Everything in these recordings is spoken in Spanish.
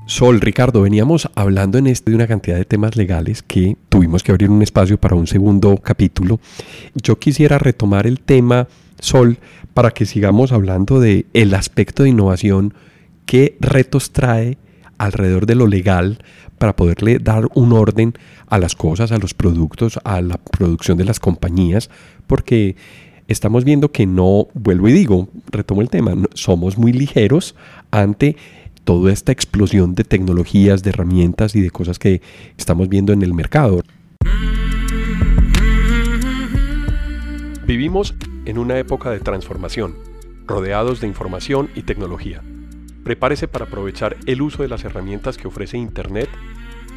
Sol, Ricardo, veníamos hablando de una cantidad de temas legales que tuvimos que abrir un espacio para un segundo capítulo. Yo quisiera retomar el tema, Sol, para que sigamos hablando de el aspecto de innovación, qué retos trae alrededor de lo legal para poderle dar un orden a las cosas, a los productos, a la producción de las compañías, porque estamos viendo que no, vuelvo y digo, retomo el tema, somos muy ligeros ante toda esta explosión de tecnologías, de herramientas y de cosas que estamos viendo en el mercado. Vivimos en una época de transformación, rodeados de información y tecnología. Prepárese para aprovechar el uso de las herramientas que ofrece Internet,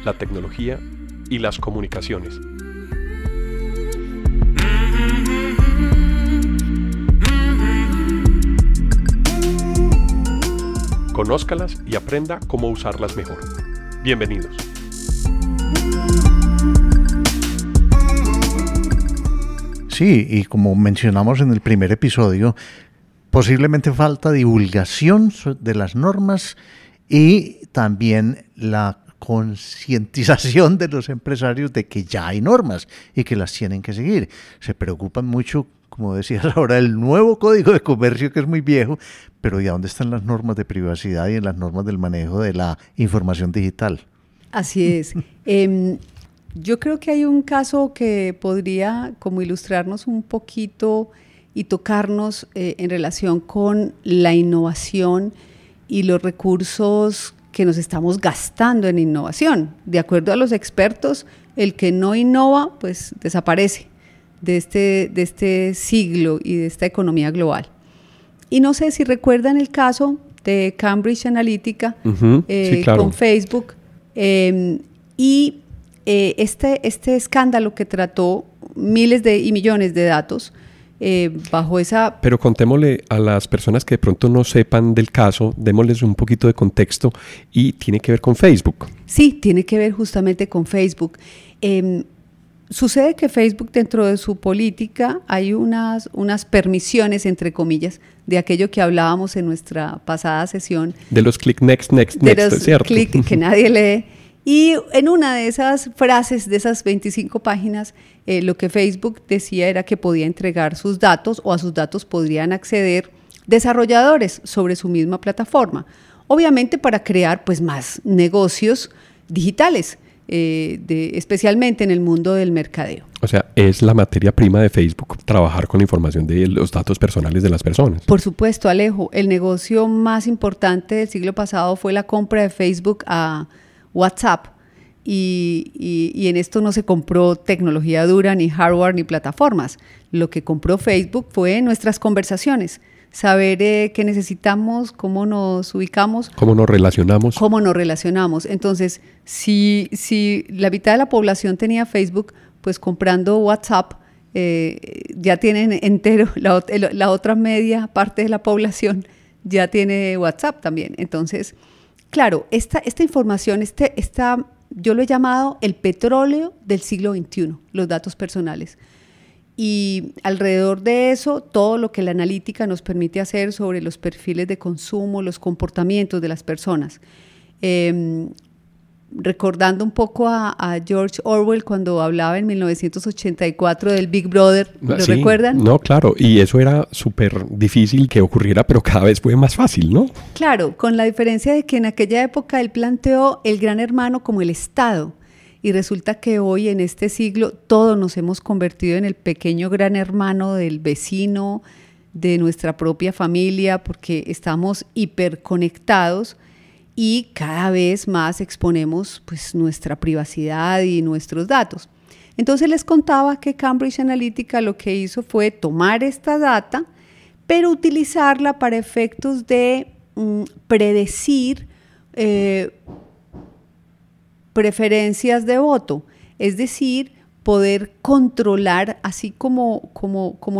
la tecnología y las comunicaciones. Conózcalas y aprenda cómo usarlas mejor. Bienvenidos. Sí, y como mencionamos en el primer episodio, posiblemente falta divulgación de las normas y también la concientización de los empresarios de que ya hay normas y que las tienen que seguir. Se preocupan mucho, como decías ahora, el nuevo Código de Comercio, que es muy viejo, pero ¿y a dónde están las normas de privacidad y en las normas del manejo de la información digital? Así es. Yo creo que hay un caso que podría como ilustrarnos un poquito y tocarnos en relación con la innovación y los recursos que nos estamos gastando en innovación. De acuerdo a los expertos, el que no innova, pues desaparece de este siglo y de esta economía global. Y no sé si recuerdan el caso de Cambridge Analytica sí, claro, con Facebook y este escándalo que trató miles y millones de datos bajo esa... Pero contémosle a las personas que de pronto no sepan del caso, démosles un poquito de contexto y tiene que ver con Facebook. Sí, tiene que ver justamente con Facebook. Sucede que Facebook, dentro de su política, hay unas permisiones, entre comillas, de aquello que hablábamos en nuestra pasada sesión. De los click next, de los ¿cierto? Click que nadie lee. Y en una de esas frases, de esas 25 páginas, lo que Facebook decía era que podía entregar sus datos o a sus datos podrían acceder desarrolladores sobre su misma plataforma. Obviamente para crear pues más negocios digitales. Especialmente en el mundo del mercadeo. O sea, es la materia prima de Facebook trabajar con la información de los datos personales de las personas. Por supuesto, Alejo, el negocio más importante del siglo pasado fue la compra de Facebook a WhatsApp y en esto no se compró tecnología dura, ni hardware, ni plataformas. Lo que compró Facebook fue nuestras conversaciones. Saber qué necesitamos, cómo nos ubicamos. Cómo nos relacionamos. Cómo nos relacionamos. Entonces, si la mitad de la población tenía Facebook, pues comprando WhatsApp, ya tienen entero, la otra media parte de la población ya tiene WhatsApp también. Entonces, claro, esta información, yo lo he llamado el petróleo del siglo XXI, los datos personales. Y alrededor de eso, todo lo que la analítica nos permite hacer sobre los perfiles de consumo, los comportamientos de las personas. Recordando un poco a George Orwell cuando hablaba en 1984 del Big Brother, ¿lo recuerdan? No, claro, y eso era súper difícil que ocurriera, pero cada vez fue más fácil, ¿no? Claro, con la diferencia de que en aquella época él planteó el gran hermano como el Estado. Y resulta que hoy, en este siglo, todos nos hemos convertido en el pequeño gran hermano del vecino, de nuestra propia familia, porque estamos hiperconectados y cada vez más exponemos pues, nuestra privacidad y nuestros datos. Entonces les contaba que Cambridge Analytica lo que hizo fue tomar esta data, pero utilizarla para efectos de predecir preferencias de voto, es decir, poder controlar, así como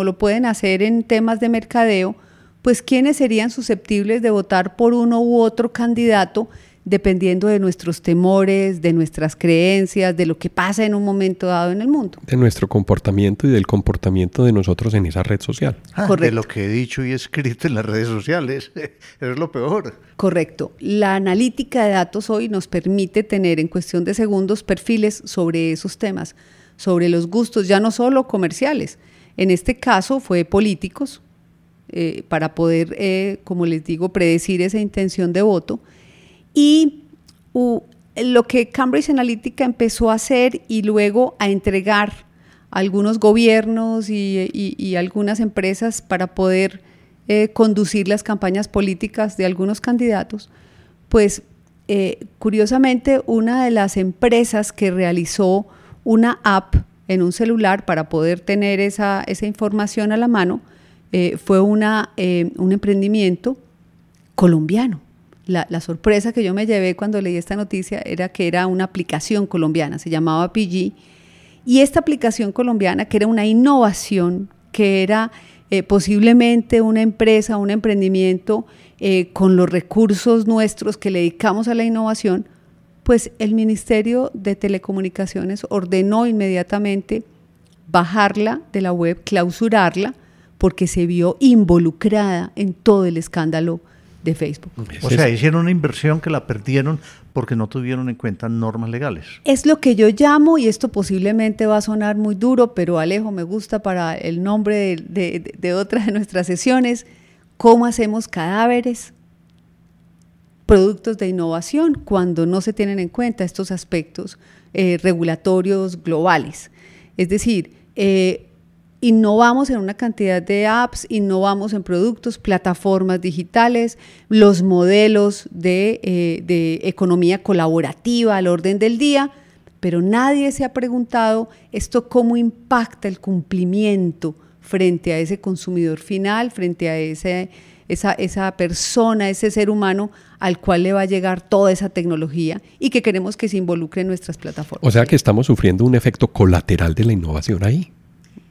lo pueden hacer en temas de mercadeo, pues quiénes serían susceptibles de votar por uno u otro candidato dependiendo de nuestros temores, de nuestras creencias, de lo que pasa en un momento dado en el mundo. De nuestro comportamiento y del comportamiento de nosotros en esa red social. De lo que he dicho y escrito en las redes sociales, eso es lo peor. Correcto. La analítica de datos hoy nos permite tener en cuestión de segundos perfiles sobre esos temas, sobre los gustos, ya no solo comerciales. En este caso fue políticos, para poder, como les digo, predecir esa intención de voto. Y lo que Cambridge Analytica empezó a hacer y luego a entregar a algunos gobiernos y algunas empresas para poder conducir las campañas políticas de algunos candidatos, pues curiosamente una de las empresas que realizó una app en un celular para poder tener esa información a la mano fue un emprendimiento colombiano. La sorpresa que yo me llevé cuando leí esta noticia era que era una aplicación colombiana, se llamaba PG, y esta aplicación colombiana, que era una innovación, que era posiblemente una empresa, un emprendimiento con los recursos nuestros que le dedicamos a la innovación, pues el Ministerio de Telecomunicaciones ordenó inmediatamente bajarla de la web, clausurarla, porque se vio involucrada en todo el escándalo de Facebook. O sea, hicieron una inversión que la perdieron porque no tuvieron en cuenta normas legales. Es lo que yo llamo, y esto posiblemente va a sonar muy duro, pero Alejo, me gusta para el nombre de otra de nuestras sesiones, ¿cómo hacemos cadáveres? Productos de innovación cuando no se tienen en cuenta estos aspectos regulatorios globales. Es decir, innovamos en una cantidad de apps, innovamos en productos, plataformas digitales, los modelos de economía colaborativa al orden del día, pero nadie se ha preguntado esto cómo impacta el cumplimiento frente a ese consumidor final, frente a esa persona, ese ser humano al cual le va a llegar toda esa tecnología y que queremos que se involucre en nuestras plataformas. O sea que estamos sufriendo un efecto colateral de la innovación ahí.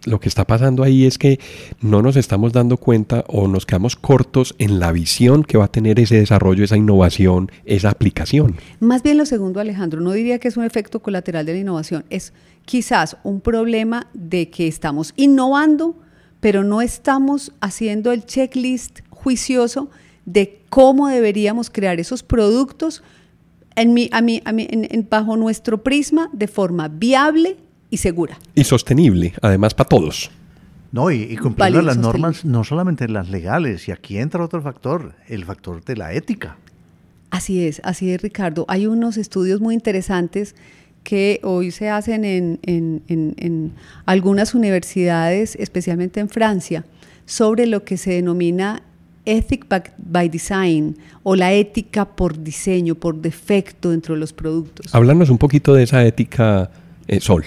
Lo que está pasando ahí es que no nos estamos dando cuenta o nos quedamos cortos en la visión que va a tener ese desarrollo, esa innovación, esa aplicación. Más bien lo segundo, Alejandro, no diría que es un efecto colateral de la innovación, es quizás un problema de que estamos innovando, pero no estamos haciendo el checklist juicioso de cómo deberíamos crear esos productos bajo nuestro prisma de forma viable y segura. Y sostenible, además para todos. No, y cumpliendo las normas, no solamente las legales, y aquí entra otro factor, el factor de la ética. Así es, Ricardo. Hay unos estudios muy interesantes que hoy se hacen en algunas universidades, especialmente en Francia, sobre lo que se denomina Ethic by Design, o la ética por diseño, por defecto dentro de los productos. Háblanos un poquito de esa ética, Sol.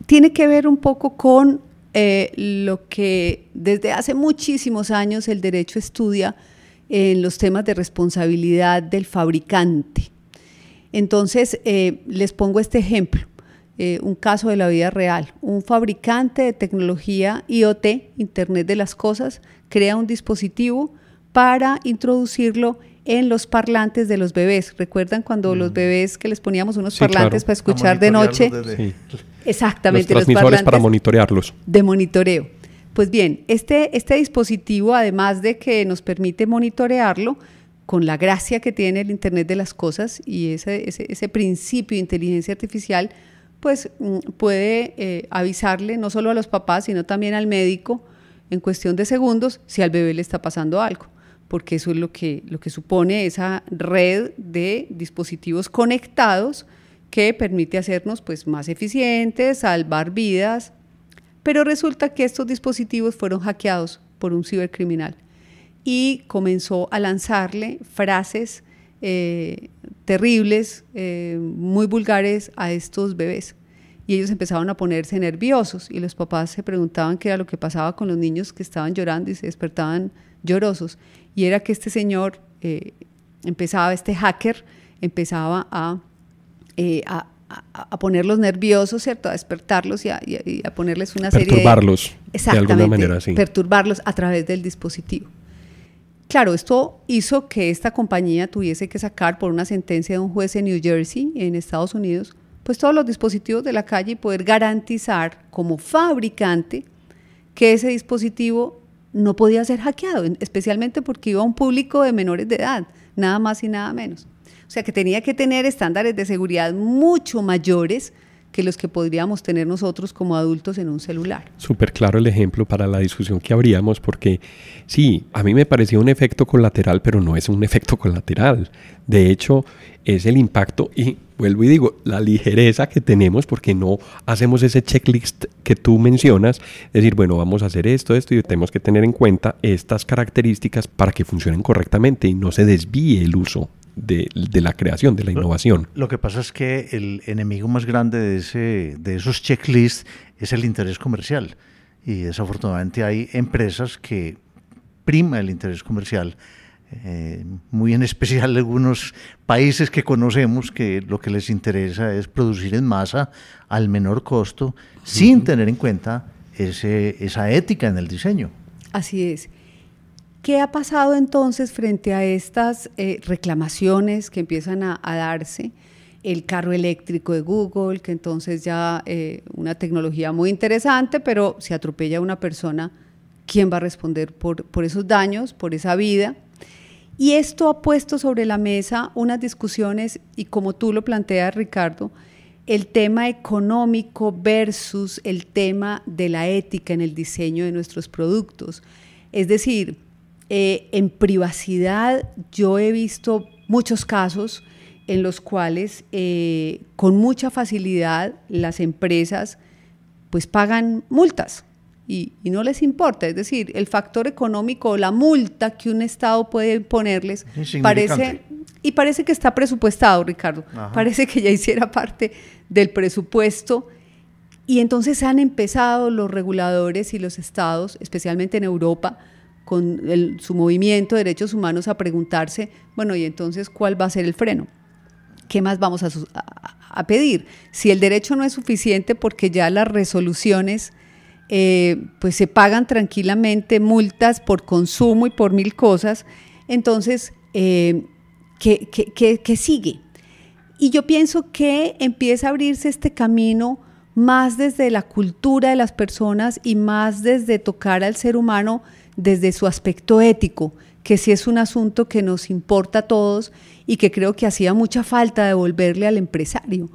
Tiene que ver un poco con lo que desde hace muchísimos años el derecho estudia en los temas de responsabilidad del fabricante. Entonces, les pongo este ejemplo, un caso de la vida real. Un fabricante de tecnología IoT, Internet de las Cosas, crea un dispositivo para introducirlo en los parlantes de los bebés. ¿Recuerdan cuando los bebés que les poníamos unos parlantes para escuchar de noche? Sí. Exactamente, los transmisores para monitorearlos. De monitoreo. Pues bien, este dispositivo, además de que nos permite monitorearlo, con la gracia que tiene el Internet de las Cosas y ese principio de inteligencia artificial, pues puede avisarle no solo a los papás, sino también al médico en cuestión de segundos si al bebé le está pasando algo, porque eso es lo que supone esa red de dispositivos conectados que permite hacernos pues más eficientes, salvar vidas, pero resulta que estos dispositivos fueron hackeados por un cibercriminal y comenzó a lanzarle frases terribles, muy vulgares a estos bebés. Y ellos empezaban a ponerse nerviosos y los papás se preguntaban qué era lo que pasaba con los niños que estaban llorando y se despertaban llorosos. Y era que este señor este hacker empezaba a ponerlos nerviosos, ¿cierto? A despertarlos y a ponerles una serie de... Perturbarlos, de alguna manera, sí. Perturbarlos a través del dispositivo. Claro, esto hizo que esta compañía tuviese que sacar por una sentencia de un juez en New Jersey, en Estados Unidos, pues todos los dispositivos de la calle y poder garantizar como fabricante que ese dispositivo no podía ser hackeado, especialmente porque iba a un público de menores de edad, nada más y nada menos. O sea que tenía que tener estándares de seguridad mucho mayores que los que podríamos tener nosotros como adultos en un celular. Súper claro el ejemplo para la discusión que habríamos, porque sí, a mí me parecía un efecto colateral, pero no es un efecto colateral. De hecho, es el impacto y vuelvo y digo, la ligereza que tenemos porque no hacemos ese checklist que tú mencionas, es decir, bueno, vamos a hacer esto y tenemos que tener en cuenta estas características para que funcionen correctamente y no se desvíe el uso de la creación, de la innovación. Lo que pasa es que el enemigo más grande de esos checklists es el interés comercial. Y desafortunadamente hay empresas que prima el interés comercial, muy en especial algunos países que conocemos que lo que les interesa es producir en masa al menor costo, sin tener en cuenta esa ética en el diseño. Así es. ¿Qué ha pasado entonces frente a estas reclamaciones que empiezan a darse? El carro eléctrico de Google, que entonces ya una tecnología muy interesante, pero si atropella a una persona, ¿quién va a responder por esos daños, por esa vida? Y esto ha puesto sobre la mesa unas discusiones, y como tú lo planteas, Ricardo, el tema económico versus el tema de la ética en el diseño de nuestros productos. Es decir, en privacidad yo he visto muchos casos en los cuales con mucha facilidad las empresas pues pagan multas y no les importa, es decir, el factor económico o la multa que un Estado puede ponerles parece que está presupuestado, Ricardo. Ajá. Parece que ya hiciera parte del presupuesto. Y entonces han empezado los reguladores y los estados, especialmente en Europa, con su movimiento de derechos humanos, a preguntarse, bueno, y entonces, ¿cuál va a ser el freno? ¿Qué más vamos a pedir? Si el derecho no es suficiente porque ya las resoluciones pues se pagan tranquilamente multas por consumo y por mil cosas, entonces, ¿qué sigue? Y yo pienso que empieza a abrirse este camino más desde la cultura de las personas y más desde tocar al ser humano desde su aspecto ético, que sí es un asunto que nos importa a todos y que creo que hacía mucha falta devolverle al empresario.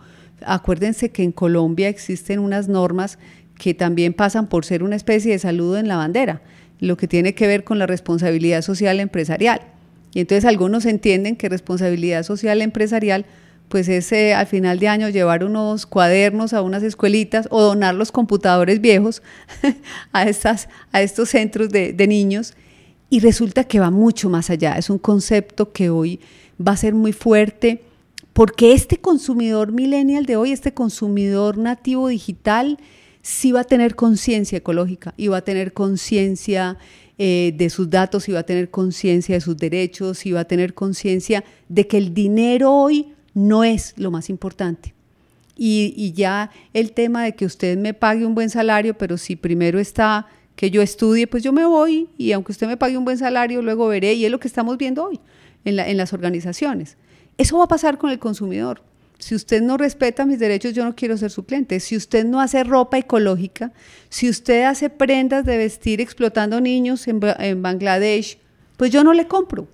Acuérdense que en Colombia existen unas normas que también pasan por ser una especie de saludo en la bandera, lo que tiene que ver con la responsabilidad social empresarial. Y entonces algunos entienden que responsabilidad social empresarial pues es al final de año llevar unos cuadernos a unas escuelitas o donar los computadores viejos a estos centros de niños, y resulta que va mucho más allá. Es un concepto que hoy va a ser muy fuerte porque este consumidor millennial de hoy, este consumidor nativo digital, sí va a tener conciencia ecológica y va a tener conciencia de sus datos, y va a tener conciencia de sus derechos, y va a tener conciencia de que el dinero hoy no es lo más importante. Y ya el tema de que usted me pague un buen salario, pero si primero está que yo estudie, pues yo me voy, y aunque usted me pague un buen salario, luego veré, y es lo que estamos viendo hoy en las organizaciones. Eso va a pasar con el consumidor. Si usted no respeta mis derechos, yo no quiero ser su cliente. Si usted no hace ropa ecológica, si usted hace prendas de vestir explotando niños en Bangladesh, pues yo no le compro.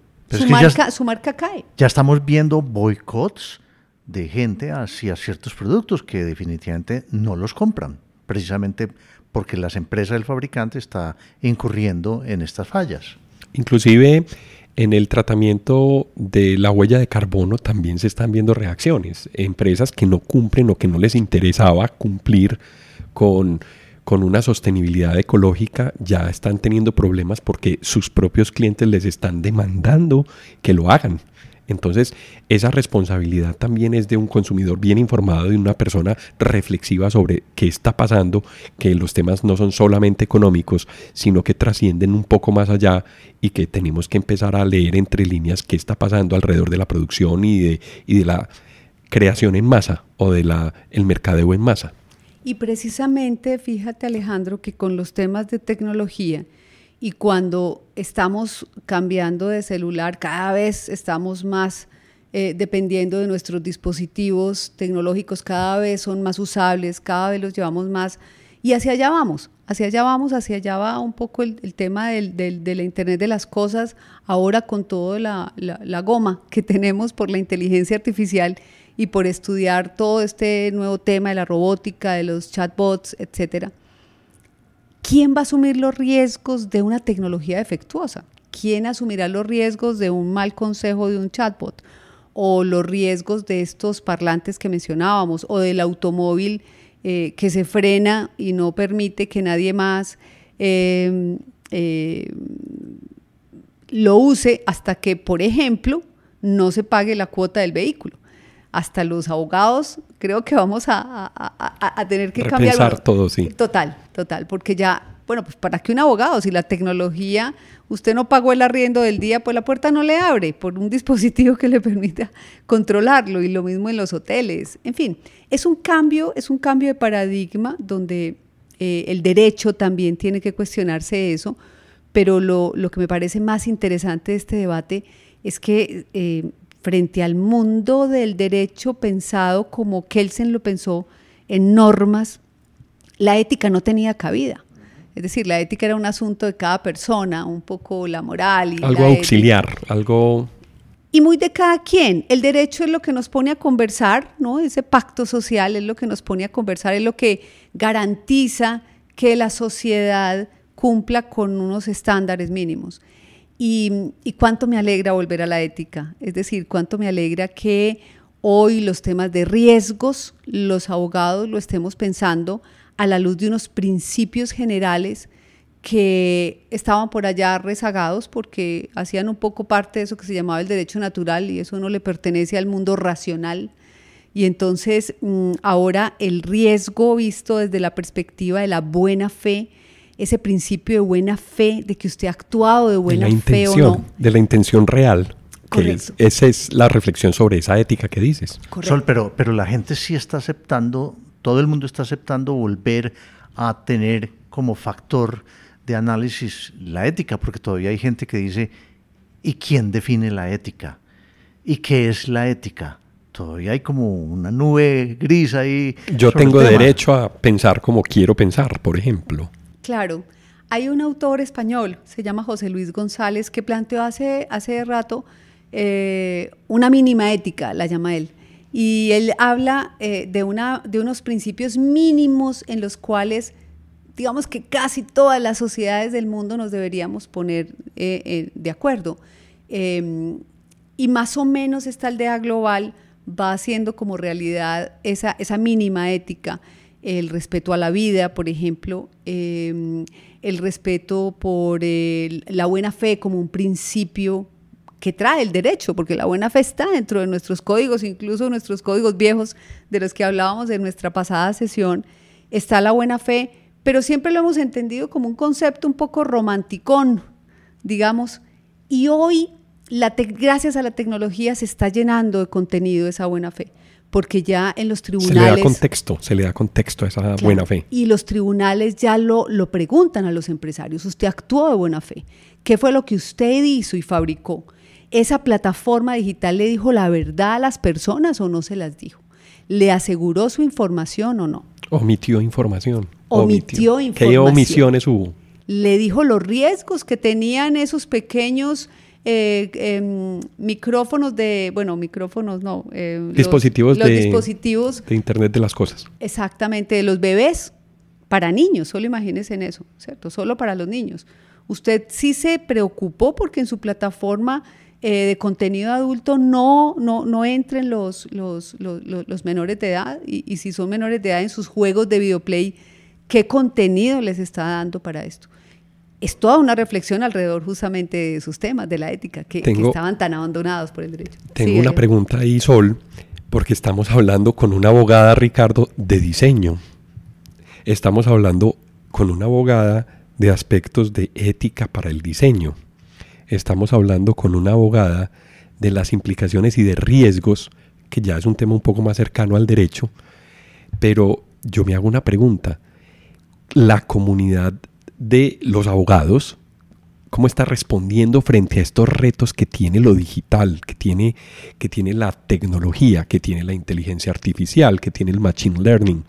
Su marca cae. Ya estamos viendo boicots de gente hacia ciertos productos que definitivamente no los compran, precisamente porque las empresas del fabricante están incurriendo en estas fallas. Inclusive en el tratamiento de la huella de carbono también se están viendo reacciones. Empresas que no cumplen o que no les interesaba cumplir con una sostenibilidad ecológica ya están teniendo problemas porque sus propios clientes les están demandando que lo hagan. Entonces, esa responsabilidad también es de un consumidor bien informado, de una persona reflexiva sobre qué está pasando, que los temas no son solamente económicos, sino que trascienden un poco más allá, y que tenemos que empezar a leer entre líneas qué está pasando alrededor de la producción y de la creación en masa o de el mercadeo en masa. Y precisamente, fíjate, Alejandro, que con los temas de tecnología Y cuando estamos cambiando de celular, cada vez estamos más dependiendo de nuestros dispositivos tecnológicos, cada vez son más usables, cada vez los llevamos más, y hacia allá va un poco el tema de la Internet de las cosas, ahora con toda la goma que tenemos por la inteligencia artificial y por estudiar todo este nuevo tema de la robótica, de los chatbots, etcétera. ¿Quién va a asumir los riesgos de una tecnología defectuosa? ¿Quién asumirá los riesgos de un mal consejo de un chatbot? O los riesgos de estos parlantes que mencionábamos, o del automóvil que se frena y no permite que nadie más lo use hasta que, por ejemplo, no se pague la cuota del vehículo. Hasta los abogados creo que vamos a tener que cambiar. Repensar todo, sí. Total, porque ya, bueno, pues ¿para qué un abogado? Si la tecnología, usted no pagó el arriendo del día, pues la puerta no le abre por un dispositivo que le permita controlarlo, y lo mismo en los hoteles. En fin, es un cambio de paradigma donde el derecho también tiene que cuestionarse eso, pero lo que me parece más interesante de este debate es que frente al mundo del derecho pensado como Kelsen lo pensó en normas, la ética no tenía cabida. Es decir, la ética era un asunto de cada persona, un poco la moral. Y algo auxiliar, algo... Y muy de cada quien. El derecho es lo que nos pone a conversar, ¿no? Ese pacto social es lo que nos pone a conversar, es lo que garantiza que la sociedad cumpla con unos estándares mínimos. Y cuánto me alegra volver a la ética, es decir, cuánto me alegra que hoy los temas de riesgos, los abogados lo estemos pensando a la luz de unos principios generales que estaban por allá rezagados porque hacían un poco parte de eso que se llamaba el derecho natural, y eso no le pertenece al mundo racional. Y entonces ahora el riesgo visto desde la perspectiva de la buena fe, ese principio de buena fe, de que usted ha actuado de buena fe o no. De la intención real. Esa es la reflexión sobre esa ética que dices. Sol, pero la gente sí está aceptando, todo el mundo está aceptando volver a tener como factor de análisis la ética, porque todavía hay gente que dice, ¿y quién define la ética? ¿Y qué es la ética? Todavía hay como una nube gris ahí. Yo tengo derecho a pensar como quiero pensar, por ejemplo. Claro, hay un autor español, se llama José Luis González, que planteó hace rato una mínima ética, la llama él, y él habla de unos principios mínimos en los cuales, digamos que casi todas las sociedades del mundo nos deberíamos poner de acuerdo, y más o menos esta aldea global va haciendo como realidad esa mínima ética. El respeto a la vida, por ejemplo, el respeto por la buena fe como un principio que trae el derecho, porque la buena fe está dentro de nuestros códigos, incluso nuestros códigos viejos de los que hablábamos en nuestra pasada sesión, está la buena fe, pero siempre lo hemos entendido como un concepto un poco romanticón, digamos, y hoy, gracias a la tecnología, se está llenando de contenido esa buena fe. Porque ya en los tribunales... Se le da contexto a esa claro, buena fe. Y los tribunales ya lo preguntan a los empresarios. ¿Usted actuó de buena fe? ¿Qué fue lo que usted hizo y fabricó? ¿Esa plataforma digital le dijo la verdad a las personas o no se las dijo? ¿Le aseguró su información o no? Omitió información. Omitió información. ¿Qué omisiones hubo? ¿Le dijo los riesgos que tenían esos pequeños... micrófonos dispositivos los dispositivos de Internet de las cosas. Exactamente, de los bebés para niños, solo imagínense en eso, ¿cierto? Solo para los niños. Usted sí se preocupó porque en su plataforma de contenido adulto no entren los menores de edad, y si son menores de edad en sus juegos de videoplay, ¿qué contenido les está dando para esto? Es toda una reflexión alrededor justamente de esos temas, de la ética, que estaban tan abandonados por el derecho. Tengo una pregunta ahí, Sol, porque estamos hablando con una abogada, Ricardo, de diseño. Estamos hablando con una abogada de aspectos de ética para el diseño. Estamos hablando con una abogada de las implicaciones y de riesgos, que ya es un tema un poco más cercano al derecho, pero yo me hago una pregunta. La comunidad de los abogados cómo está respondiendo frente a estos retos que tiene lo digital, que tiene la tecnología, que tiene la inteligencia artificial, que tiene el machine learning,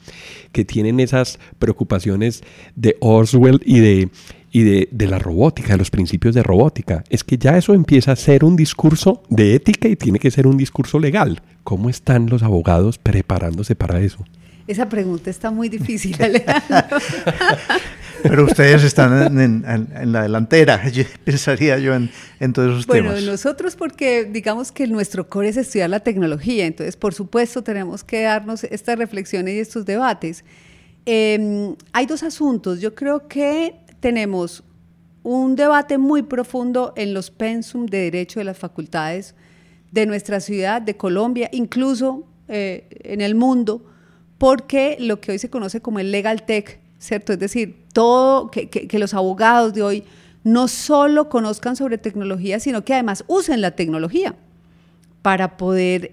que tienen esas preocupaciones de Oswald y de la robótica, de los principios de robótica. Es que ya eso empieza a ser un discurso de ética y tiene que ser un discurso legal. ¿Cómo están los abogados preparándose para eso? Esa pregunta está muy difícil, Alejandro. Pero ustedes están en la delantera, pensaría yo en todos esos temas. Bueno, nosotros porque digamos que nuestro core es estudiar la tecnología, entonces por supuesto tenemos que darnos estas reflexiones y estos debates. Hay dos asuntos. Yo creo que tenemos un debate muy profundo en los pensum de derecho de las facultades de nuestra ciudad, de Colombia, incluso en el mundo, porque lo que hoy se conoce como el legal tech, ¿cierto? Es decir, todo que los abogados de hoy no solo conozcan sobre tecnología, sino que además usen la tecnología para poder,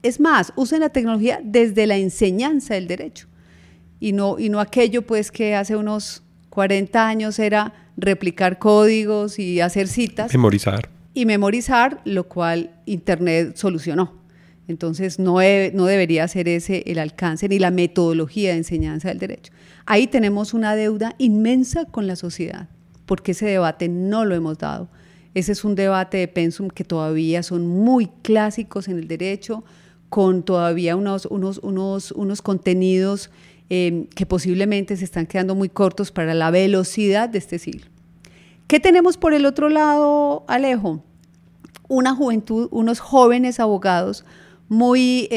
es más, usen la tecnología desde la enseñanza del derecho y no aquello pues que hace unos 40 años era replicar códigos y hacer citas. Memorizar, lo cual Internet solucionó. Entonces no debería ser ese el alcance ni la metodología de enseñanza del derecho. Ahí tenemos una deuda inmensa con la sociedad, porque ese debate no lo hemos dado. Ese es un debate de pensum que todavía son muy clásicos en el derecho, con todavía unos contenidos que posiblemente se están quedando muy cortos para la velocidad de este siglo. ¿Qué tenemos por el otro lado, Alejo? Una juventud, unos jóvenes abogados muy,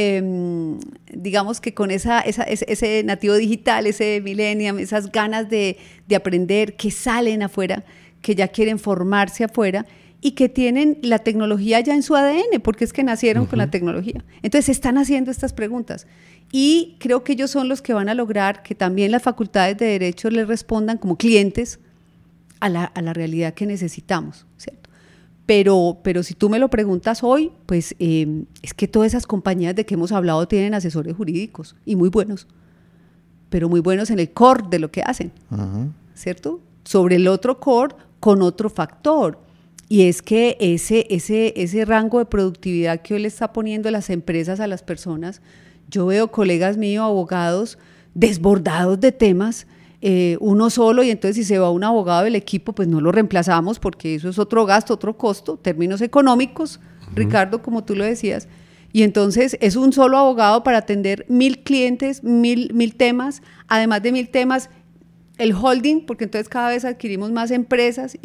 digamos que con ese nativo digital, ese millennium, esas ganas de aprender, que salen afuera, que ya quieren formarse afuera y que tienen la tecnología ya en su ADN, porque es que nacieron con la tecnología. Entonces están haciendo estas preguntas y creo que ellos son los que van a lograr que también las facultades de Derecho les respondan como clientes a la realidad que necesitamos, ¿cierto? Pero si tú me lo preguntas hoy, pues es que todas esas compañías de que hemos hablado tienen asesores jurídicos y muy buenos, pero muy buenos en el core de lo que hacen, ¿cierto? Sobre el otro core con otro factor, y es que ese rango de productividad que hoy le está poniendo las empresas a las personas, yo veo colegas míos, abogados, desbordados de temas, uno solo, y entonces si se va un abogado del equipo, pues no lo reemplazamos porque eso es otro gasto, otro costo, términos económicos, Ricardo, como tú lo decías, y entonces es un solo abogado para atender 1000 clientes, 1000 temas, además de 1000 temas, el holding, porque entonces cada vez adquirimos más empresas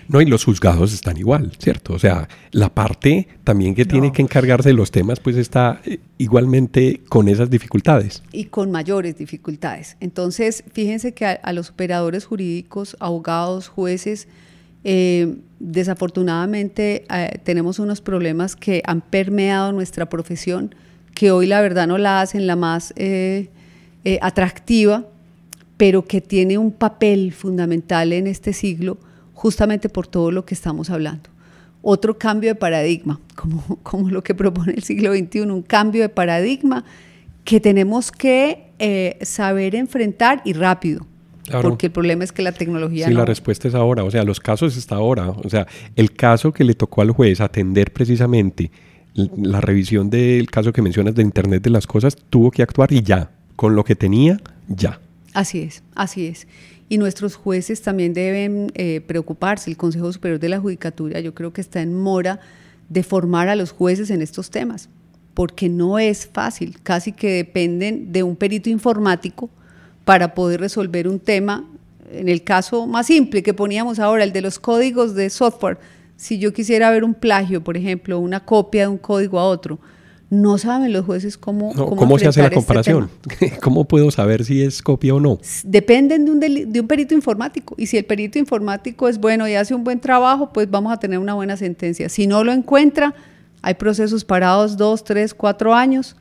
No, y los juzgados están igual, ¿cierto? O sea, la parte también que tiene que encargarse de los temas, pues está igualmente con esas dificultades. Y con mayores dificultades. Entonces, fíjense que a los operadores jurídicos, abogados, jueces, desafortunadamente tenemos unos problemas que han permeado nuestra profesión, que hoy la verdad no la hacen la más atractiva, pero que tiene un papel fundamental en este siglo, justamente por todo lo que estamos hablando. Otro cambio de paradigma, como lo que propone el siglo XXI, un cambio de paradigma que tenemos que saber enfrentar y rápido. Claro. Porque el problema es que la tecnología la respuesta es ahora, o sea, los casos está ahora. O sea, el caso que le tocó al juez atender precisamente la revisión del caso que mencionas de Internet de las Cosas, tuvo que actuar y ya, con lo que tenía, ya. Así es. Y nuestros jueces también deben preocuparse. El Consejo Superior de la Judicatura, yo creo que está en mora de formar a los jueces en estos temas, porque no es fácil, casi que dependen de un perito informático para poder resolver un tema. En el caso más simple que poníamos ahora, el de los códigos de software, si yo quisiera ver un plagio, por ejemplo, una copia de un código a otro, no saben los jueces cómo se hace la comparación. ¿Cómo puedo saber si es copia o no? Dependen de un perito informático, y si el perito informático es bueno y hace un buen trabajo, pues vamos a tener una buena sentencia. Si no lo encuentra, hay procesos parados 2, 3, 4 años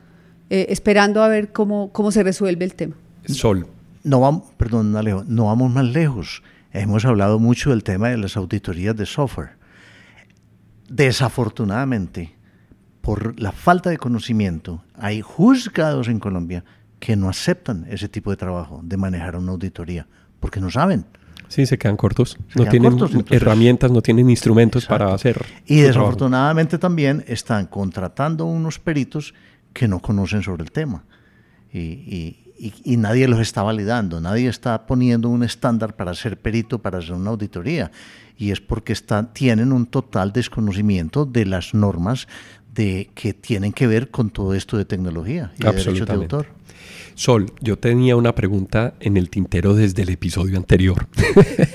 esperando a ver cómo se resuelve el tema. Sol. Perdón, Alejo, no vamos más lejos. Hemos hablado mucho del tema de las auditorías de software. Desafortunadamente, por la falta de conocimiento, hay juzgados en Colombia que no aceptan ese tipo de trabajo, de manejar una auditoría, porque no saben. Sí, se quedan cortos. Se No quedan tienen cortos, entonces, herramientas, no tienen instrumentos exacto, para hacer. Y su desafortunadamente también están contratando unos peritos que no conocen sobre el tema. Y nadie los está validando, nadie está poniendo un estándar para ser perito, para hacer una auditoría. Y es porque tienen un total desconocimiento de las normas que tienen que ver con todo esto de tecnología y de derechos de autor. Sol, yo tenía una pregunta en el tintero desde el episodio anterior.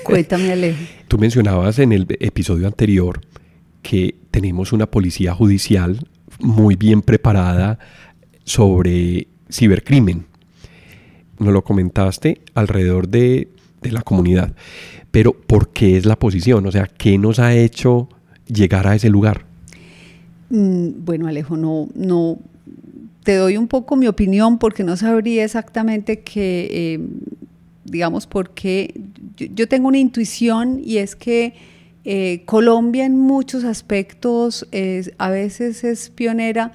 Cuéntame, Alejo. Tú mencionabas en el episodio anterior que tenemos una policía judicial muy bien preparada sobre cibercrimen. Nos lo comentaste alrededor de la comunidad. Pero ¿por qué es la posición? O sea, ¿qué nos ha hecho llegar a ese lugar? Bueno, Alejo, no te doy un poco mi opinión porque no sabría exactamente digamos, por qué. Yo tengo una intuición y es que Colombia en muchos aspectos a veces es pionera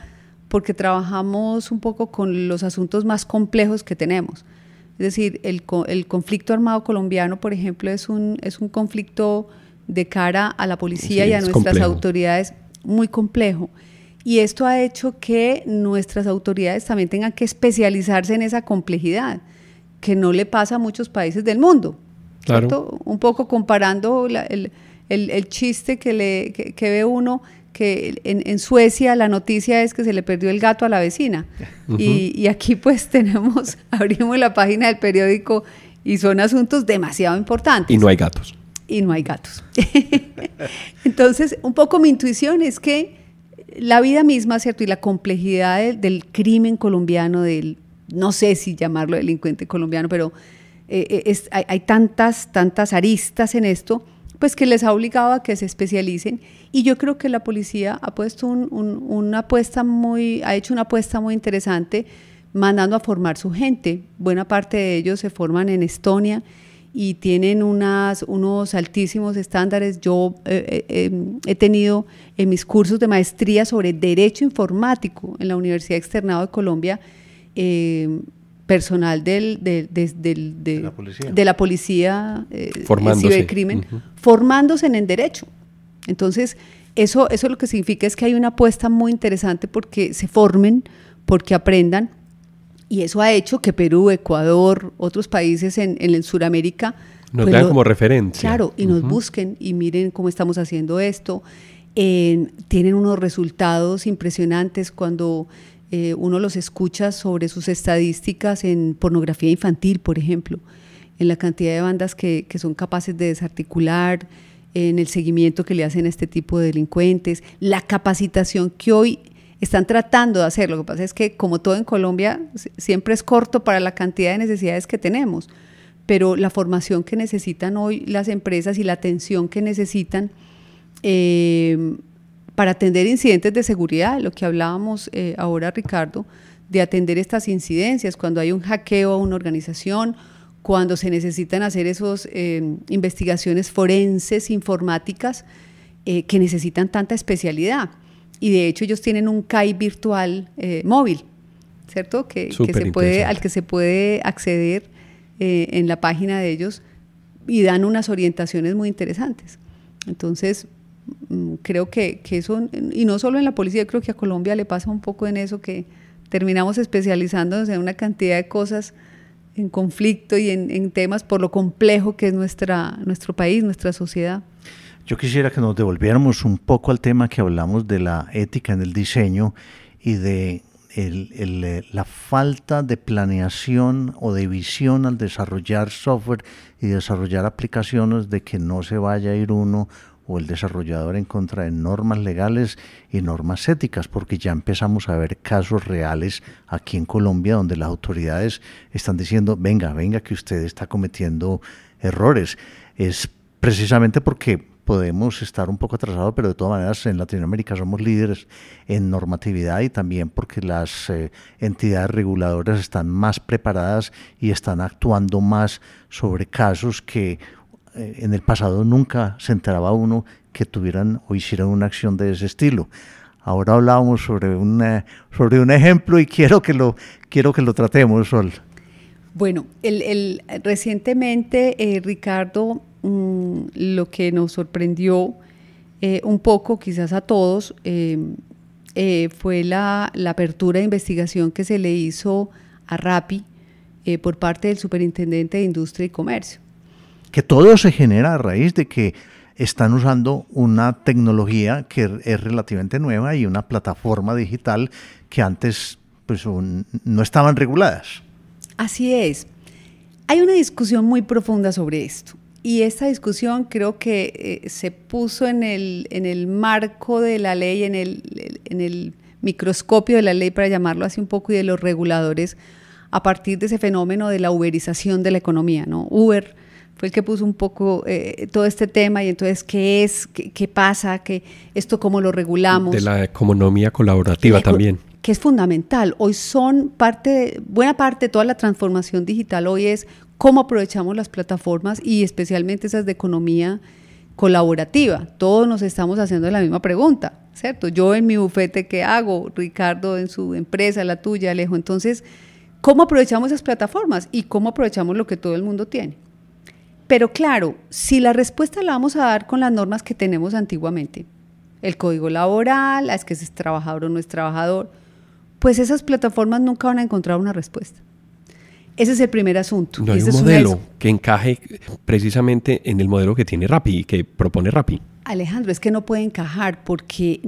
porque trabajamos un poco con los asuntos más complejos que tenemos. Es decir, el conflicto armado colombiano, por ejemplo, es un conflicto de cara a la policía y a nuestras complejo. autoridades muy complejo. Y esto ha hecho que nuestras autoridades también tengan que especializarse en esa complejidad, que no le pasa a muchos países del mundo. Claro. ¿Cierto? Un poco comparando el chiste que ve uno, que en Suecia la noticia es que se le perdió el gato a la vecina. Uh-huh. Y aquí pues abrimos la página del periódico y son asuntos demasiado importantes. Y no hay gatos. Y no hay gatos. Entonces, un poco mi intuición es que la vida misma, ¿cierto? Y la complejidad del crimen colombiano, no sé si llamarlo delincuente colombiano, pero hay tantas aristas en esto, pues que les ha obligado a que se especialicen. Y yo creo que la policía ha puesto ha hecho una apuesta muy interesante, mandando a formar su gente. Buena parte de ellos se forman en Estonia y tienen unos altísimos estándares. Yo he tenido en mis cursos de maestría sobre Derecho Informático en la Universidad Externado de Colombia, personal de la policía cibercrimen, uh-huh, formándose en Derecho. Entonces, eso lo que significa es que hay una apuesta muy interesante porque se formen, porque aprendan. Y eso ha hecho que Perú, Ecuador, otros países en Sudamérica nos dan como referencia. Claro, y nos busquen y miren cómo estamos haciendo esto. Tienen unos resultados impresionantes cuando uno los escucha sobre sus estadísticas en pornografía infantil, por ejemplo, en la cantidad de bandas que son capaces de desarticular, en el seguimiento que le hacen a este tipo de delincuentes, la capacitación que hoy están tratando de hacer. Lo que pasa es que, como todo en Colombia, siempre es corto para la cantidad de necesidades que tenemos, pero la formación que necesitan hoy las empresas y la atención que necesitan para atender incidentes de seguridad, lo que hablábamos ahora, Ricardo, de atender estas incidencias, cuando hay un hackeo a una organización, cuando se necesitan hacer esas investigaciones forenses, informáticas, que necesitan tanta especialidad. Y de hecho ellos tienen un CAI virtual móvil, ¿cierto? Al que se puede acceder en la página de ellos y dan unas orientaciones muy interesantes. Entonces, creo que eso, y no solo en la policía, creo que a Colombia le pasa un poco en eso, que terminamos especializándonos en una cantidad de cosas, en conflicto y en temas por lo complejo que es nuestro país, nuestra sociedad. Yo quisiera que nos devolviéramos un poco al tema que hablamos de la ética en el diseño y de la falta de planeación o de visión al desarrollar software y desarrollar aplicaciones, de que no se vaya a ir uno o el desarrollador en contra de normas legales y normas éticas, porque ya empezamos a ver casos reales aquí en Colombia donde las autoridades están diciendo venga que usted está cometiendo errores. Es precisamente porque podemos estar un poco atrasados, pero de todas maneras en Latinoamérica somos líderes en normatividad, y también porque las entidades reguladoras están más preparadas y están actuando más sobre casos que en el pasado nunca se enteraba uno que tuvieran o hicieran una acción de ese estilo. Ahora hablábamos sobre un ejemplo y quiero que lo tratemos, Sol. Bueno, recientemente, Ricardo, lo que nos sorprendió un poco, quizás a todos, fue la apertura de investigación que se le hizo a Rappi por parte del Superintendente de Industria y Comercio. Que todo se genera a raíz de que están usando una tecnología que es relativamente nueva y una plataforma digital que antes pues, no estaban reguladas. Así es. Hay una discusión muy profunda sobre esto. Y esta discusión creo que se puso en el marco de la ley, en el microscopio de la ley, para llamarlo así un poco, y de los reguladores, a partir de ese fenómeno de la uberización de la economía, ¿no? Uber fue el que puso un poco todo este tema, y entonces, ¿qué pasa? ¿Esto cómo lo regulamos? De la economía colaborativa también. Que es fundamental. Hoy buena parte de toda la transformación digital hoy es cómo aprovechamos las plataformas y especialmente esas de economía colaborativa. Todos nos estamos haciendo la misma pregunta, ¿cierto? Yo en mi bufete, ¿qué hago? Ricardo en su empresa, la tuya, Alejo. Entonces, ¿cómo aprovechamos esas plataformas y cómo aprovechamos lo que todo el mundo tiene? Pero claro, si la respuesta la vamos a dar con las normas que tenemos antiguamente, el código laboral, es que es trabajador o no es trabajador, pues esas plataformas nunca van a encontrar una respuesta. Ese es el primer asunto. No hay un modelo que encaje precisamente en el modelo que tiene Rappi y que propone Rappi. Alejandro, es que no puede encajar porque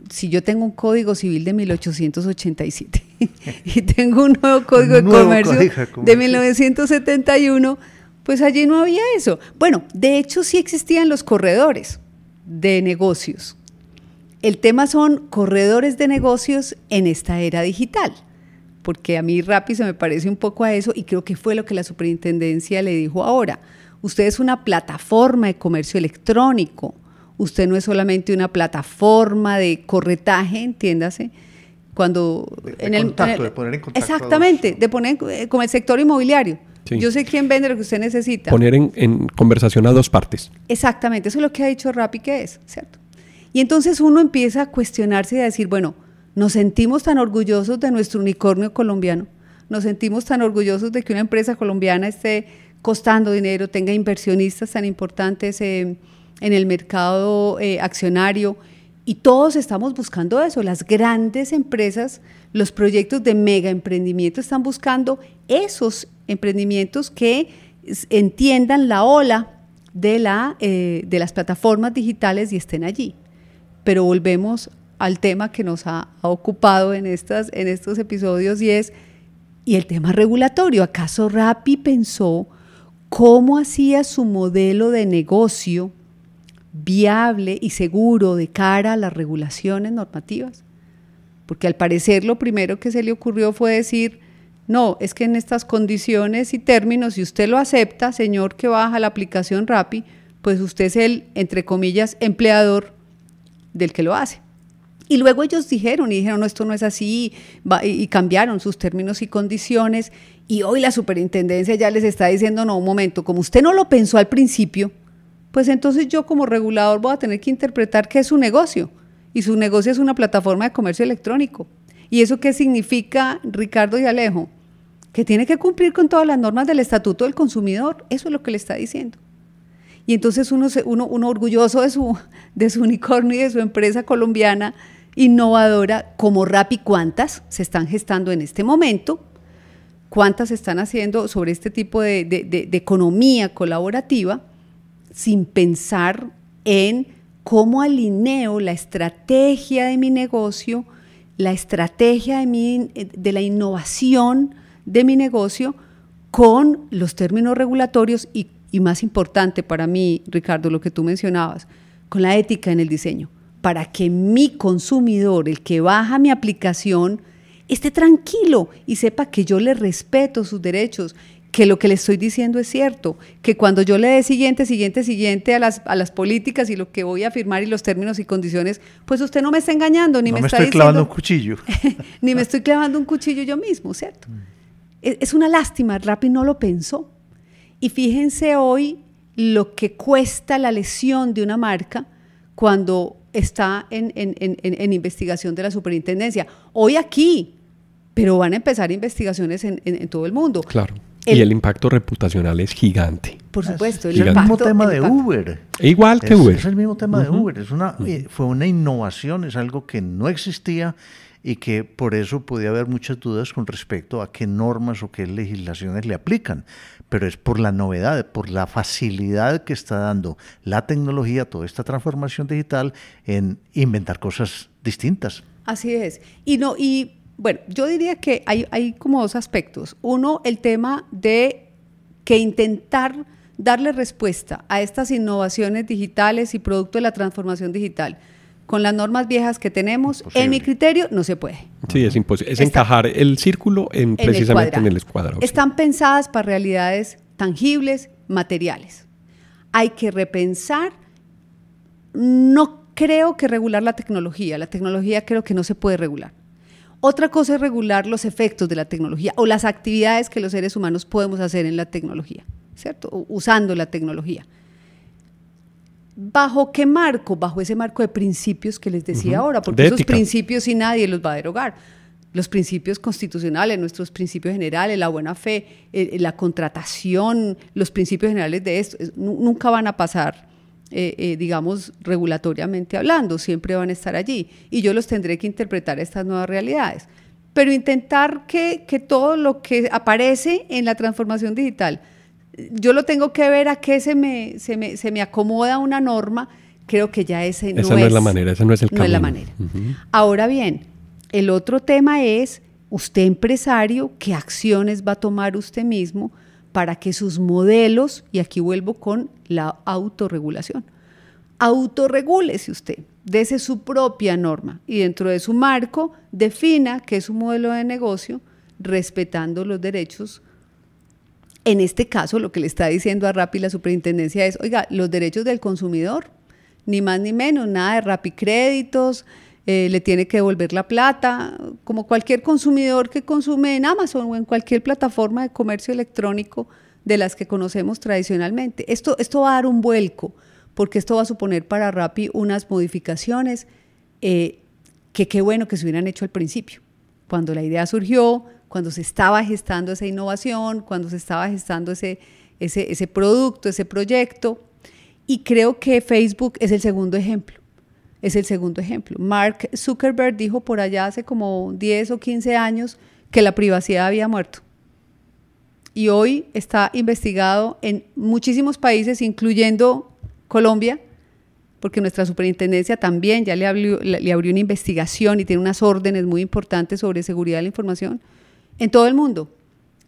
si yo tengo un código civil de 1887 y tengo un nuevo código de comercio de 1971, pues allí no había eso. Bueno, de hecho sí existían los corredores de negocios. El tema son corredores de negocios en esta era digital, porque a mí Rappi se me parece un poco a eso y creo que fue lo que la superintendencia le dijo ahora. Usted es una plataforma de comercio electrónico, usted no es solamente una plataforma de corretaje, entiéndase, cuando de poner en contacto. Exactamente, de poner como el sector inmobiliario. Sí. Yo sé quién vende lo que usted necesita. Poner en conversación a dos partes. Exactamente, eso es lo que ha dicho Rappi que es, ¿cierto? Y entonces uno empieza a cuestionarse y a decir, bueno, nos sentimos tan orgullosos de nuestro unicornio colombiano, nos sentimos tan orgullosos de que una empresa colombiana esté costando dinero, tenga inversionistas tan importantes en el mercado accionario, y todos estamos buscando eso. Las grandes empresas, los proyectos de mega emprendimiento están buscando esos emprendimientos que entiendan la ola de las plataformas digitales y estén allí. Pero volvemos al tema que nos ha ocupado en estos episodios y el tema regulatorio. ¿Acaso Rappi pensó cómo hacía su modelo de negocio viable y seguro de cara a las regulaciones normativas? Porque al parecer lo primero que se le ocurrió fue decir, no, es que en estas condiciones y términos, si usted lo acepta, señor que baja la aplicación Rappi, pues usted es el, entre comillas, empleador del que lo hace. Y luego ellos dijeron, no, esto no es así, y cambiaron sus términos y condiciones, y hoy la superintendencia ya les está diciendo, no, un momento, como usted no lo pensó al principio, pues entonces yo como regulador voy a tener que interpretar que es su negocio, y su negocio es una plataforma de comercio electrónico. ¿Y eso qué significa, Ricardo y Alejo? Que tiene que cumplir con todas las normas del Estatuto del Consumidor, eso es lo que le está diciendo. Y entonces uno orgulloso de su unicornio y de su empresa colombiana innovadora como Rappi, ¿cuántas se están gestando en este momento? ¿Cuántas se están haciendo sobre este tipo de economía colaborativa sin pensar en cómo alineo la estrategia de mi negocio, la estrategia de la innovación de mi negocio con los términos regulatorios y más importante para mí, Ricardo, lo que tú mencionabas, con la ética en el diseño, para que mi consumidor, el que baja mi aplicación, esté tranquilo y sepa que yo le respeto sus derechos, que lo que le estoy diciendo es cierto, que cuando yo le dé siguiente a las políticas y lo que voy a firmar y los términos y condiciones, pues usted no me está engañando, ni me está diciendo... clavando un cuchillo. Ni me estoy clavando un cuchillo yo mismo, ¿cierto? Es una lástima, Rappi no lo pensó. Y fíjense hoy lo que cuesta la lesión de una marca cuando está en investigación de la superintendencia. Hoy aquí, pero van a empezar investigaciones en todo el mundo. Claro. Y el impacto reputacional es gigante. Por supuesto. Es el mismo tema de Uber. Igual que Uber. Es el mismo tema de Uber. Fue una innovación, es algo que no existía y que por eso podía haber muchas dudas con respecto a qué normas o qué legislaciones le aplican. Pero es por la novedad, por la facilidad que está dando la tecnología, toda esta transformación digital en inventar cosas distintas. Así es. Y bueno, yo diría que hay como dos aspectos. Uno, el tema de que intentar darle respuesta a estas innovaciones digitales y producto de la transformación digital con las normas viejas que tenemos, imposible. En mi criterio, no se puede. Sí, es imposible. Es encajar el círculo precisamente en el cuadrado. Están pensadas para realidades tangibles, materiales. Hay que repensar, no creo que regular la tecnología creo que no se puede regular. Otra cosa es regular los efectos de la tecnología o las actividades que los seres humanos podemos hacer en la tecnología, ¿cierto? Usando la tecnología. ¿Bajo qué marco? Bajo ese marco de principios que les decía ahora, porque esos principios sí nadie los va a derogar. Los principios constitucionales, nuestros principios generales, la buena fe, la contratación, los principios generales de esto, nunca van a pasar, digamos, regulatoriamente hablando, siempre van a estar allí. Y yo los tendré que interpretar estas nuevas realidades. Pero intentar que todo lo que aparece en la transformación digital, yo lo tengo que ver a qué se me acomoda una norma, creo que ya esa no es la manera, ese no es el camino. No es la manera. Ahora bien, el otro tema es, usted empresario, ¿qué acciones va a tomar usted mismo para que sus modelos, y aquí vuelvo con la autorregulación, autorregúlese usted, dese su propia norma y dentro de su marco defina qué es un modelo de negocio respetando los derechos. En este caso, lo que le está diciendo a Rappi la superintendencia es, oiga, los derechos del consumidor, ni más ni menos, nada de Rappi créditos, le tiene que devolver la plata, como cualquier consumidor que consume en Amazon o en cualquier plataforma de comercio electrónico de las que conocemos tradicionalmente. Esto va a dar un vuelco, porque esto va a suponer para Rappi unas modificaciones que qué bueno que se hubieran hecho al principio, cuando la idea surgió, cuando se estaba gestando esa innovación, cuando se estaba gestando ese producto, ese proyecto. Y creo que Facebook es el segundo ejemplo. Es el segundo ejemplo. Mark Zuckerberg dijo por allá hace como 10 o 15 años que la privacidad había muerto. Y hoy está investigado en muchísimos países, incluyendo Colombia, porque nuestra superintendencia también ya le abrió una investigación y tiene unas órdenes muy importantes sobre seguridad de la información en todo el mundo.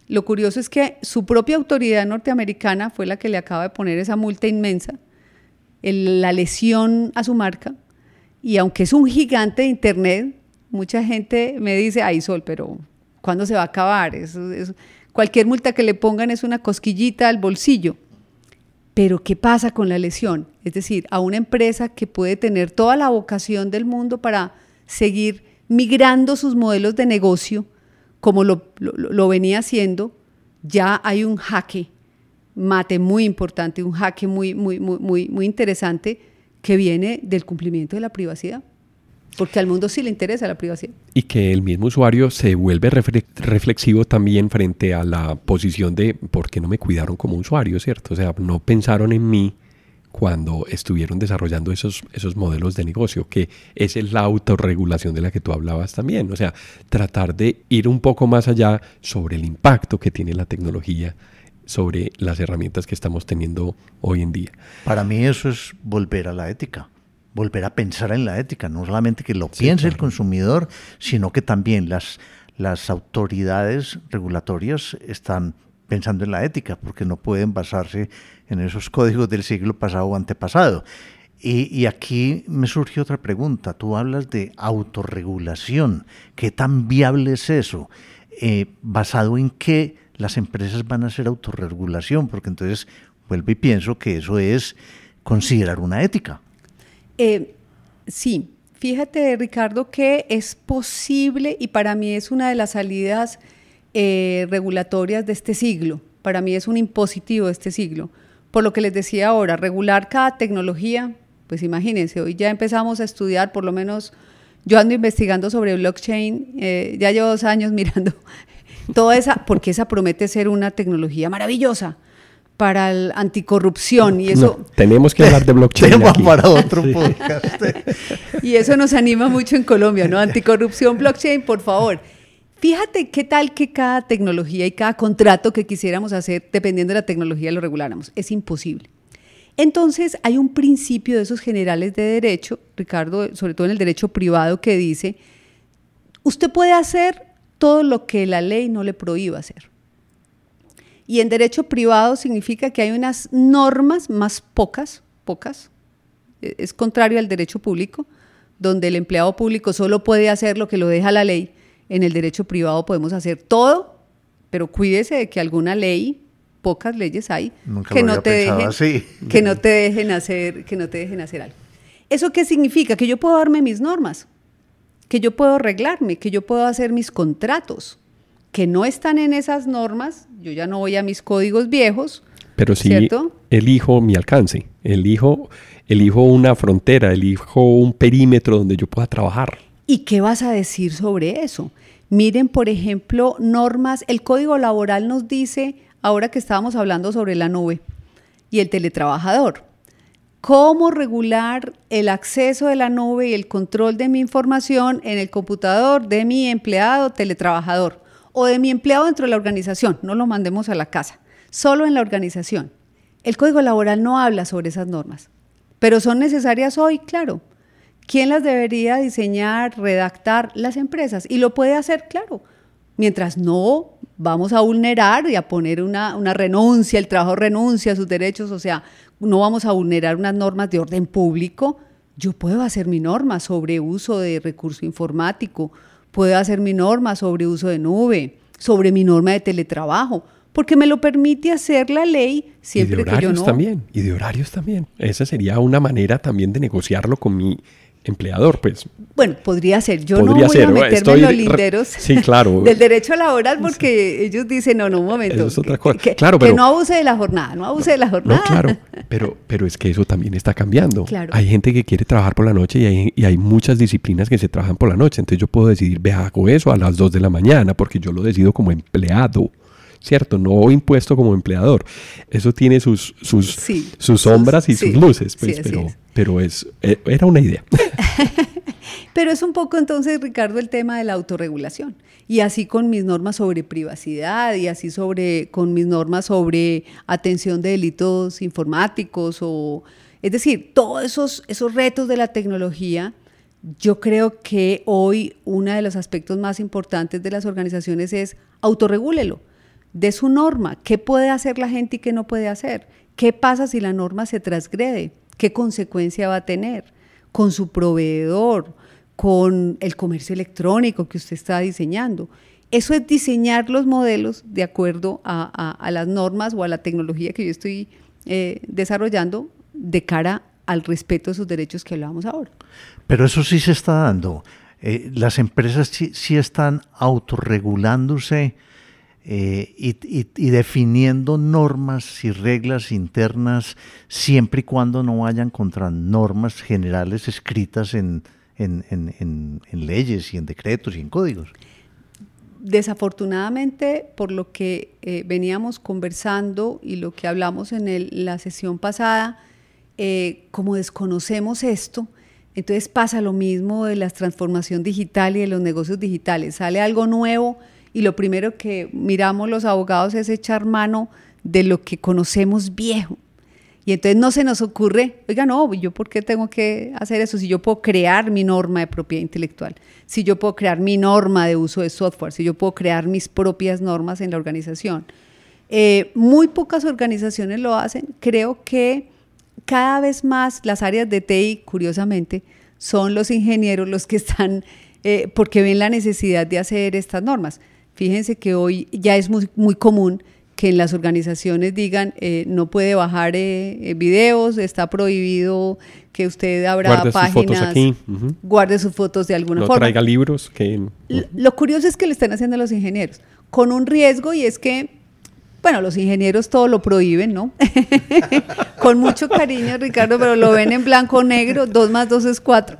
Lo curioso es que su propia autoridad norteamericana fue la que le acaba de poner esa multa inmensa, la lesión a su marca, y aunque es un gigante de Internet, mucha gente me dice, ay Sol, pero ¿cuándo se va a acabar? Cualquier multa que le pongan es una cosquillita al bolsillo. Pero ¿qué pasa con la lesión? Es decir, a una empresa que puede tener toda la vocación del mundo para seguir migrando sus modelos de negocio, como lo venía haciendo, ya hay un jaque mate muy importante, un jaque muy interesante que viene del cumplimiento de la privacidad, porque al mundo sí le interesa la privacidad. Y que el mismo usuario se vuelve reflexivo también frente a la posición de ¿por qué no me cuidaron como usuario? ¿Cierto? O sea, no pensaron en mí cuando estuvieron desarrollando esos modelos de negocio, que esa es la autorregulación de la que tú hablabas también. O sea, tratar de ir un poco más allá sobre el impacto que tiene la tecnología sobre las herramientas que estamos teniendo hoy en día. Para mí eso es volver a la ética, volver a pensar en la ética, no solamente que lo piense el consumidor, sino que también las autoridades regulatorias están pensando en la ética, porque no pueden basarse en esos códigos del siglo pasado o antepasado. Y aquí me surge otra pregunta. Tú hablas de autorregulación. ¿Qué tan viable es eso? ¿Basado en qué las empresas van a hacer autorregulación? Porque entonces vuelvo y pienso que eso es considerar una ética. Sí, fíjate, Ricardo, que es posible, y para mí es una de las salidas regulatorias de este siglo. Para mí es un impositivo de este siglo. Por lo que les decía ahora, regular cada tecnología, pues imagínense, hoy ya empezamos a estudiar, por lo menos yo ando investigando sobre blockchain, ya llevo 2 años mirando Toda esa, porque esa promete ser una tecnología maravillosa para la anticorrupción y eso... No, tenemos que hablar de blockchain Tema aquí. para otro podcast. Y eso nos anima mucho en Colombia, ¿no? Anticorrupción, blockchain, por favor. Fíjate qué tal que cada tecnología y cada contrato que quisiéramos hacer, dependiendo de la tecnología, lo reguláramos. Es imposible. Entonces, hay un principio de esos generales de derecho, Ricardo, sobre todo en el derecho privado, que dice, usted puede hacer todo lo que la ley no le prohíba hacer. Y en derecho privado significa que hay unas normas más pocas, es contrario al derecho público, donde el empleado público solo puede hacer lo que lo deja la ley. En el derecho privado podemos hacer todo, pero cuídese de que alguna ley, pocas leyes hay, que no te dejen hacer algo. ¿Eso qué significa? Que yo puedo darme mis normas, que yo puedo arreglarme, que yo puedo hacer mis contratos, que no están en esas normas, yo ya no voy a mis códigos viejos, pero sí, ¿cierto? Elijo mi alcance, elijo una frontera, elijo un perímetro donde yo pueda trabajar. ¿Y qué vas a decir sobre eso? Miren, por ejemplo, normas, el Código Laboral nos dice, ahora que estábamos hablando sobre la nube y el teletrabajador, cómo regular el acceso de la nube y el control de mi información en el computador de mi empleado teletrabajador o de mi empleado dentro de la organización, no lo mandemos a la casa, solo en la organización. El Código Laboral no habla sobre esas normas, pero son necesarias hoy, claro. ¿Quién las debería diseñar, redactar? Las empresas. Y lo puede hacer, claro. Mientras no vamos a vulnerar y a poner una renuncia, el trabajo renuncia a sus derechos, o sea, no vamos a vulnerar unas normas de orden público. Yo puedo hacer mi norma sobre uso de recurso informático, puedo hacer mi norma sobre uso de nube, sobre mi norma de teletrabajo, porque me lo permite hacer la ley siempre que yo no... Y de horarios también. Esa sería una manera también de negociarlo con mi empleador, pues. Bueno, podría ser. Yo no voy a meterme en los linderos sí, claro. del derecho laboral porque ellos dicen, no, un momento. Eso es otra cosa. Que no abuse de la jornada, no abuse de la jornada. No, claro, pero es que eso también está cambiando. Claro. Hay gente que quiere trabajar por la noche y hay muchas disciplinas que se trabajan por la noche. Entonces yo puedo decidir, hago eso a las 2 de la mañana porque yo lo decido como empleado. ¿Cierto? No impuesto como empleador. Eso tiene sus sombras y sus luces, pues, pero era una idea. Pero es un poco entonces, Ricardo, el tema de la autorregulación. Y así con mis normas sobre privacidad y así con mis normas sobre atención de delitos informáticos es decir, todos esos retos de la tecnología. Yo creo que hoy uno de los aspectos más importantes de las organizaciones es autorregúlelo. De su norma, qué puede hacer la gente y qué no puede hacer, qué pasa si la norma se transgrede, qué consecuencia va a tener con su proveedor, con el comercio electrónico que usted está diseñando. Eso es diseñar los modelos de acuerdo a las normas o a la tecnología que yo estoy desarrollando de cara al respeto de sus derechos que hablábamos ahora. Pero eso sí se está dando. Las empresas sí están autorregulándose y definiendo normas y reglas internas siempre y cuando no vayan contra normas generales escritas en leyes y en decretos y en códigos. Desafortunadamente, por lo que veníamos conversando y lo que hablamos en la sesión pasada, como desconocemos esto, entonces pasa lo mismo de la transformación digital y de los negocios digitales. Sale algo nuevo y lo primero que miramos los abogados es echar mano de lo que conocemos viejo. Y entonces no se nos ocurre, oiga, no, ¿yo por qué tengo que hacer eso? Si yo puedo crear mi norma de propiedad intelectual, si yo puedo crear mi norma de uso de software, si yo puedo crear mis propias normas en la organización. Muy pocas organizaciones lo hacen. Creo que cada vez más las áreas de TI, curiosamente, son los ingenieros los que están, porque ven la necesidad de hacer estas normas. Fíjense que hoy ya es muy común que en las organizaciones digan no puede bajar videos, está prohibido que usted abra guarde páginas, sus fotos aquí. Guarde sus fotos de alguna forma. No traiga libros. Lo curioso es que lo están haciendo los ingenieros, con un riesgo, y es que, bueno, los ingenieros todo lo prohíben, ¿no? Con mucho cariño, Ricardo, pero lo ven en blanco o negro, 2 más 2 es 4.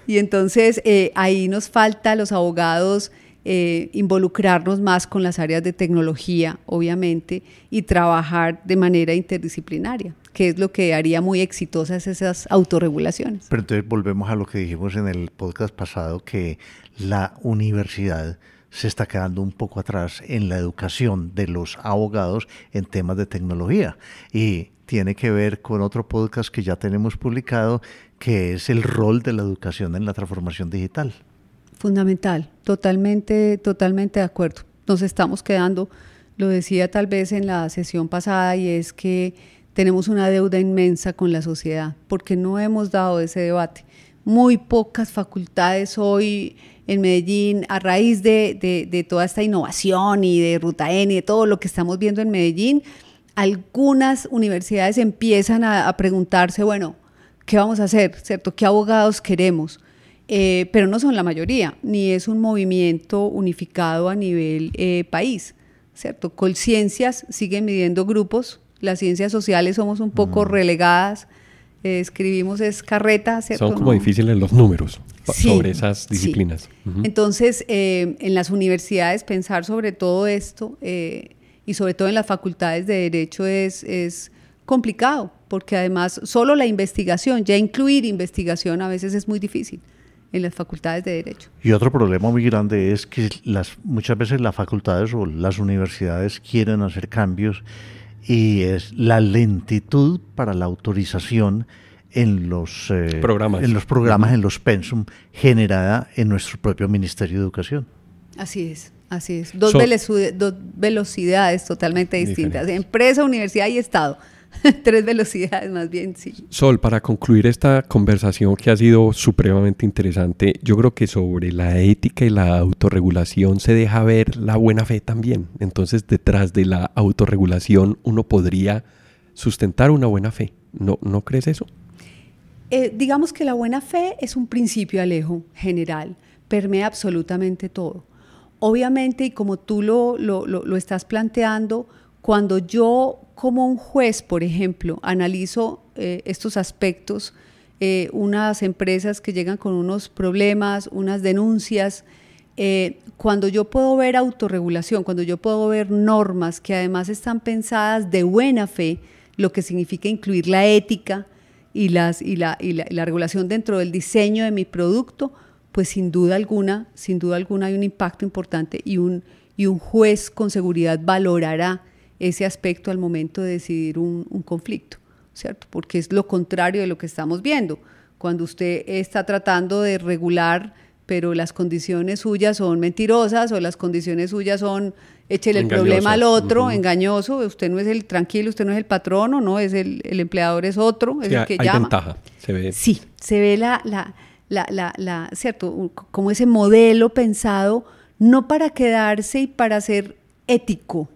Y entonces ahí nos falta a los abogados involucrarnos más con las áreas de tecnología, obviamente, y trabajar de manera interdisciplinaria, que es lo que haría muy exitosas esas autorregulaciones. Pero entonces volvemos a lo que dijimos en el podcast pasado, que la universidad se está quedando un poco atrás en la educación de los abogados en temas de tecnología. Y tiene que ver con otro podcast que ya tenemos publicado, que es el rol de la educación en la transformación digital. Fundamental, totalmente de acuerdo. Nos estamos quedando, lo decía tal vez en la sesión pasada, y es que tenemos una deuda inmensa con la sociedad, porque no hemos dado ese debate. Muy pocas facultades hoy en Medellín, a raíz de toda esta innovación y de Ruta N y de todo lo que estamos viendo en Medellín, algunas universidades empiezan a preguntarse, bueno, ¿qué vamos a hacer? ¿Cierto? ¿Qué abogados queremos? Pero no son la mayoría, ni es un movimiento unificado a nivel país, ¿cierto? Colciencias siguen midiendo grupos, las ciencias sociales somos un poco relegadas, escribimos es carreta, ¿cierto? Son como difíciles los números sobre esas disciplinas. Sí. Entonces, en las universidades pensar sobre todo esto y sobre todo en las facultades de Derecho es complicado, porque además solo la investigación, ya incluir investigación a veces es muy difícil en las facultades de Derecho. Y otro problema muy grande es que muchas veces las facultades o las universidades quieren hacer cambios y es la lentitud para la autorización en los programas, en los pensum, generada en nuestro propio Ministerio de Educación. Así es. Dos velocidades totalmente distintas, diferentes. Empresa, universidad y Estado. 3 velocidades más bien, sí. Sol, para concluir esta conversación que ha sido supremamente interesante, yo creo que sobre la ética y la autorregulación se deja ver la buena fe también. Entonces, detrás de la autorregulación uno podría sustentar una buena fe. ¿No crees eso? Digamos que la buena fe es un principio, Alejo, general, permea absolutamente todo. Obviamente, y como tú lo estás planteando, cuando yo como un juez, por ejemplo, analizo estos aspectos, unas empresas que llegan con unos problemas, unas denuncias, cuando yo puedo ver autorregulación, cuando yo puedo ver normas que además están pensadas de buena fe, lo que significa incluir la ética y la regulación dentro del diseño de mi producto, pues sin duda alguna hay un impacto importante y un juez con seguridad valorará ese aspecto al momento de decidir un conflicto, ¿cierto? Porque es lo contrario de lo que estamos viendo. Cuando usted está tratando de regular, pero las condiciones suyas son mentirosas o las condiciones suyas son échele el problema al otro, engañoso, usted no es el tranquilo, usted no es el patrono, no es el empleador, es otro, es el que llama. Hay ventaja, se ve. Sí, se ve ¿cierto? Como ese modelo pensado no para quedarse y para ser ético,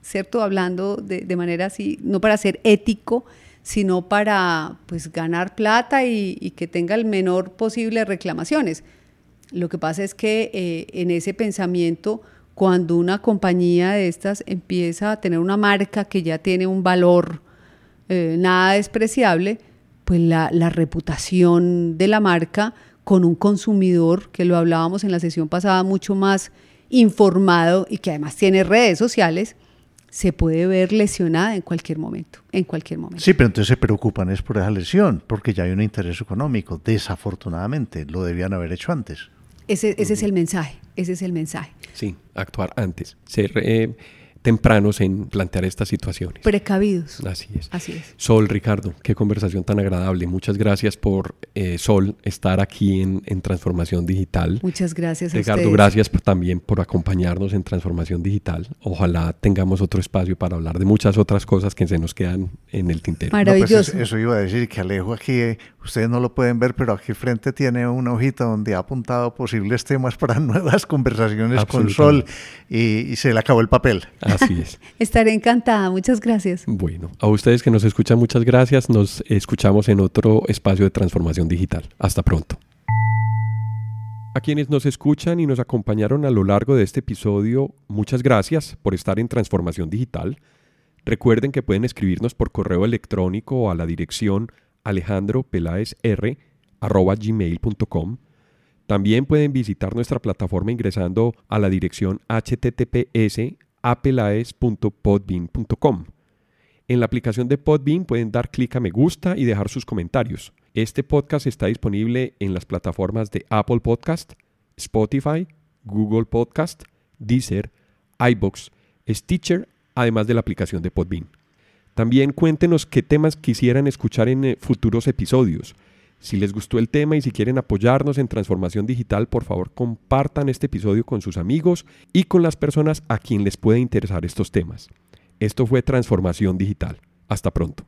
¿cierto? Hablando de manera así, no para ser ético, sino para pues ganar plata y que tenga el menor posible reclamaciones. Lo que pasa es que en ese pensamiento, cuando una compañía de estas empieza a tener una marca que ya tiene un valor nada despreciable, pues la reputación de la marca con un consumidor, que lo hablábamos en la sesión pasada, mucho más informado y que además tiene redes sociales, se puede ver lesionada en cualquier momento. Sí, pero entonces se preocupan es por esa lesión, porque ya hay un interés económico. Desafortunadamente, lo debían haber hecho antes. Ese es el mensaje. Sí, actuar antes, ser tempranos en plantear estas situaciones. Precavidos. Así es. Sol, Ricardo, qué conversación tan agradable. Muchas gracias por, Sol, estar aquí en Transformación Digital. Muchas gracias Ricardo, a ustedes. Gracias también por acompañarnos en Transformación Digital. Ojalá tengamos otro espacio para hablar de muchas otras cosas que se nos quedan en el tintero. Maravilloso. No, pues eso iba a decir, que Alejo aquí, ustedes no lo pueden ver, pero aquí frente tiene una hojita donde ha apuntado posibles temas para nuevas conversaciones con Sol y se le acabó el papel. Así es. Estaré encantada, muchas gracias. Bueno, a ustedes que nos escuchan, muchas gracias. Nos escuchamos en otro espacio de Transformación Digital. Hasta pronto. A quienes nos escuchan y nos acompañaron a lo largo de este episodio, muchas gracias por estar en Transformación Digital. Recuerden que pueden escribirnos por correo electrónico a la dirección alejandropelaezr@gmail.com. También pueden visitar nuestra plataforma ingresando a la dirección https://apelaes.podbean.com. En la aplicación de Podbean pueden dar clic a me gusta y dejar sus comentarios. Este podcast está disponible en las plataformas de Apple Podcast, Spotify, Google Podcast, Deezer, iVoox, Stitcher, además de la aplicación de Podbean. También cuéntenos qué temas quisieran escuchar en futuros episodios. Si les gustó el tema y si quieren apoyarnos en Transformación Digital, por favor compartan este episodio con sus amigos y con las personas a quien les puede interesar estos temas. Esto fue Transformación Digital. Hasta pronto.